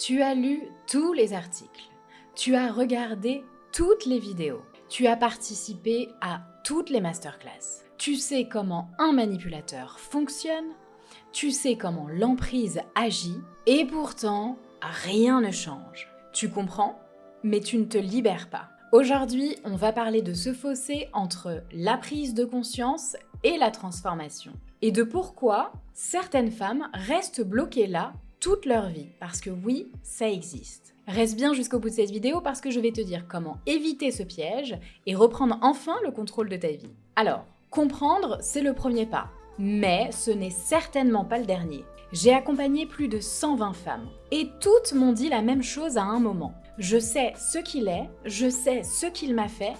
Tu as lu tous les articles, tu as regardé toutes les vidéos, tu as participé à toutes les masterclass. Tu sais comment un manipulateur fonctionne, tu sais comment l'emprise agit, et pourtant, rien ne change. Tu comprends, mais tu ne te libères pas. Aujourd'hui, on va parler de ce fossé entre la prise de conscience et la transformation. Et de pourquoi certaines femmes restent bloquées là toute leur vie. Parce que oui, ça existe. Reste bien jusqu'au bout de cette vidéo parce que je vais te dire comment éviter ce piège et reprendre enfin le contrôle de ta vie. Alors, comprendre, c'est le premier pas. Mais ce n'est certainement pas le dernier. J'ai accompagné plus de 120 femmes. Et toutes m'ont dit la même chose à un moment. Je sais ce qu'il est, je sais ce qu'il m'a fait,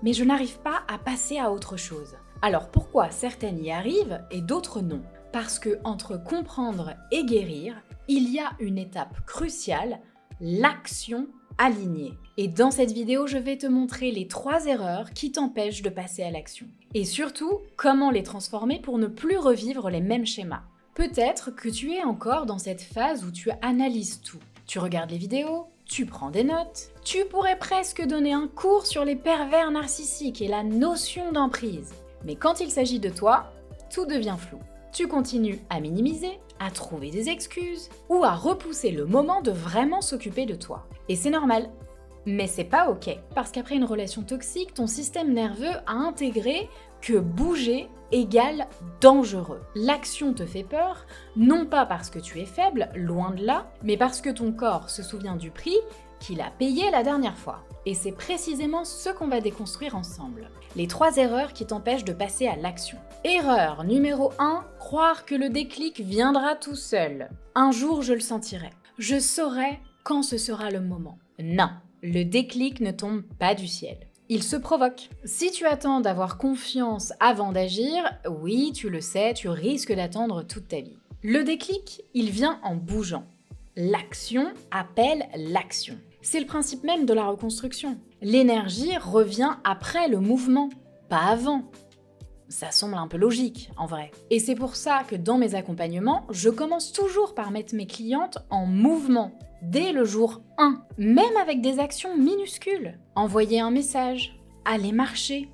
mais je n'arrive pas à passer à autre chose. Alors pourquoi certaines y arrivent et d'autres non? Parce que entre comprendre et guérir, il y a une étape cruciale, l'action alignée. Et dans cette vidéo, je vais te montrer les 3 erreurs qui t'empêchent de passer à l'action. Et surtout, comment les transformer pour ne plus revivre les mêmes schémas. Peut-être que tu es encore dans cette phase où tu analyses tout. Tu regardes les vidéos, tu prends des notes. Tu pourrais presque donner un cours sur les pervers narcissiques et la notion d'emprise. Mais quand il s'agit de toi, tout devient flou. Tu continues à minimiser, à trouver des excuses ou à repousser le moment de vraiment s'occuper de toi. Et c'est normal. Mais c'est pas ok, parce qu'après une relation toxique, ton système nerveux a intégré que bouger égale dangereux. L'action te fait peur, non pas parce que tu es faible, loin de là, mais parce que ton corps se souvient du prix qu'il a payé la dernière fois. Et c'est précisément ce qu'on va déconstruire ensemble. Les 3 erreurs qui t'empêchent de passer à l'action. Erreur numéro 1, croire que le déclic viendra tout seul. Un jour je le sentirai. Je saurai quand ce sera le moment. Non, le déclic ne tombe pas du ciel. Il se provoque. Si tu attends d'avoir confiance avant d'agir, oui, tu le sais, tu risques d'attendre toute ta vie. Le déclic, il vient en bougeant. L'action appelle l'action. C'est le principe même de la reconstruction. L'énergie revient après le mouvement, pas avant. Ça semble un peu logique, en vrai. Et c'est pour ça que dans mes accompagnements, je commence toujours par mettre mes clientes en mouvement, dès le jour 1, même avec des actions minuscules. Envoyer un message, aller marcher,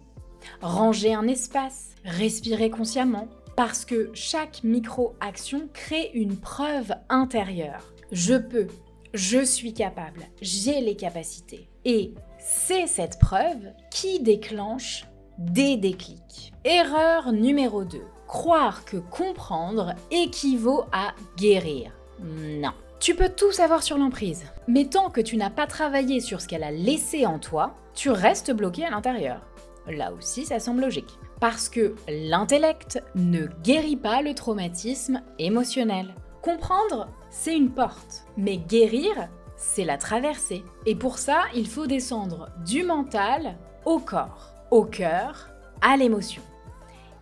ranger un espace, respirer consciemment, parce que chaque micro-action crée une preuve intérieure. Je peux, je suis capable, j'ai les capacités. Et c'est cette preuve qui déclenche des déclics. Erreur numéro 2. Croire que comprendre équivaut à guérir. Non. Tu peux tout savoir sur l'emprise, mais tant que tu n'as pas travaillé sur ce qu'elle a laissé en toi, tu restes bloqué à l'intérieur. Là aussi, ça semble logique. Parce que l'intellect ne guérit pas le traumatisme émotionnel. Comprendre, c'est une porte, mais guérir, c'est la traverser. Et pour ça, il faut descendre du mental au corps, au cœur, à l'émotion.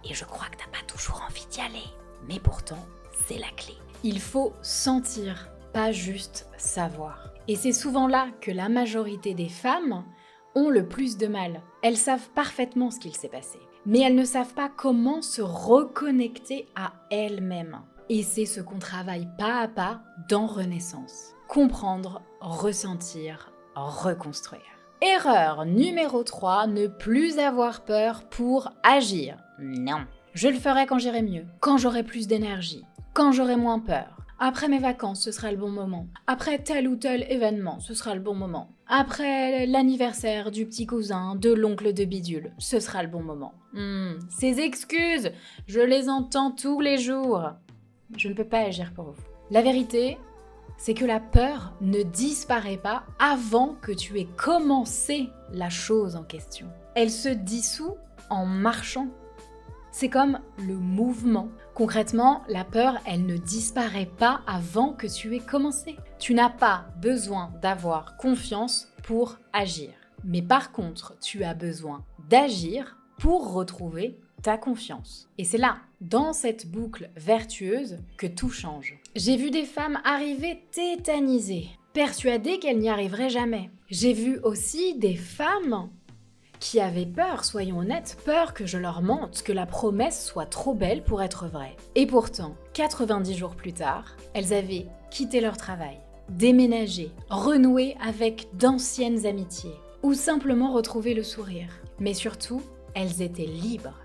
Et je crois que t'as pas toujours envie d'y aller, mais pourtant, c'est la clé. Il faut sentir, pas juste savoir. Et c'est souvent là que la majorité des femmes ont le plus de mal. Elles savent parfaitement ce qu'il s'est passé, mais elles ne savent pas comment se reconnecter à elles-mêmes. Et c'est ce qu'on travaille pas à pas dans Renaissance. Comprendre, ressentir, reconstruire. Erreur numéro 3, ne plus avoir peur pour agir. Non. Je le ferai quand j'irai mieux, quand j'aurai plus d'énergie, quand j'aurai moins peur. Après mes vacances, ce sera le bon moment. Après tel ou tel événement, ce sera le bon moment. Après l'anniversaire du petit cousin, de l'oncle de bidule, ce sera le bon moment. Ces excuses, je les entends tous les jours. Je ne peux pas agir pour vous. La vérité, c'est que la peur ne disparaît pas avant que tu aies commencé la chose en question. Elle se dissout en marchant. C'est comme le mouvement. Concrètement, la peur, elle ne disparaît pas avant que tu aies commencé. Tu n'as pas besoin d'avoir confiance pour agir. Mais par contre, tu as besoin d'agir pour retrouver ta confiance. Et c'est là, dans cette boucle vertueuse, que tout change. J'ai vu des femmes arriver tétanisées, persuadées qu'elles n'y arriveraient jamais. J'ai vu aussi des femmes qui avaient peur, soyons honnêtes, peur que je leur mente, que la promesse soit trop belle pour être vraie. Et pourtant, 90 jours plus tard, elles avaient quitté leur travail, déménager, renouer avec d'anciennes amitiés ou simplement retrouver le sourire. Mais surtout, elles étaient libres.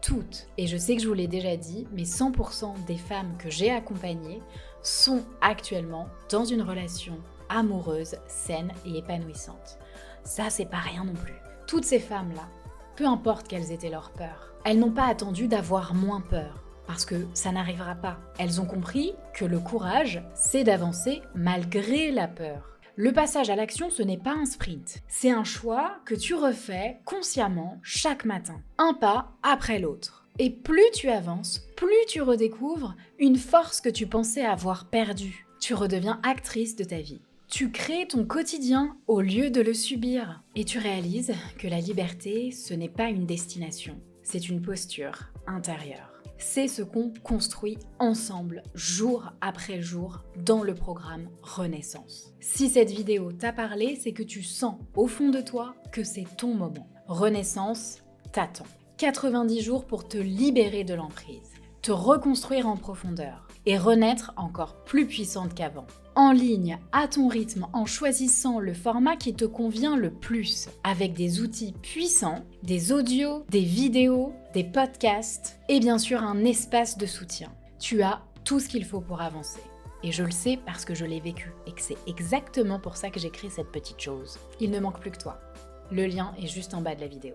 Toutes. Et je sais que je vous l'ai déjà dit, mais 100% des femmes que j'ai accompagnées sont actuellement dans une relation amoureuse, saine et épanouissante. Ça, c'est pas rien non plus. Toutes ces femmes-là, peu importe quelles étaient leurs peurs, elles n'ont pas attendu d'avoir moins peur. Parce que ça n'arrivera pas. Elles ont compris que le courage, c'est d'avancer malgré la peur. Le passage à l'action, ce n'est pas un sprint. C'est un choix que tu refais consciemment chaque matin, un pas après l'autre. Et plus tu avances, plus tu redécouvres une force que tu pensais avoir perdue. Tu redeviens actrice de ta vie. Tu crées ton quotidien au lieu de le subir. Et tu réalises que la liberté, ce n'est pas une destination, c'est une posture intérieure. C'est ce qu'on construit ensemble, jour après jour, dans le programme Renaissance. Si cette vidéo t'a parlé, c'est que tu sens au fond de toi que c'est ton moment. Renaissance t'attend. 90 jours pour te libérer de l'emprise, te reconstruire en profondeur et renaître encore plus puissante qu'avant. En ligne, à ton rythme, en choisissant le format qui te convient le plus, avec des outils puissants, des audios, des vidéos, des podcasts et bien sûr un espace de soutien. Tu as tout ce qu'il faut pour avancer. Et je le sais parce que je l'ai vécu et que c'est exactement pour ça que j'ai créé cette petite chose. Il ne manque plus que toi. Le lien est juste en bas de la vidéo.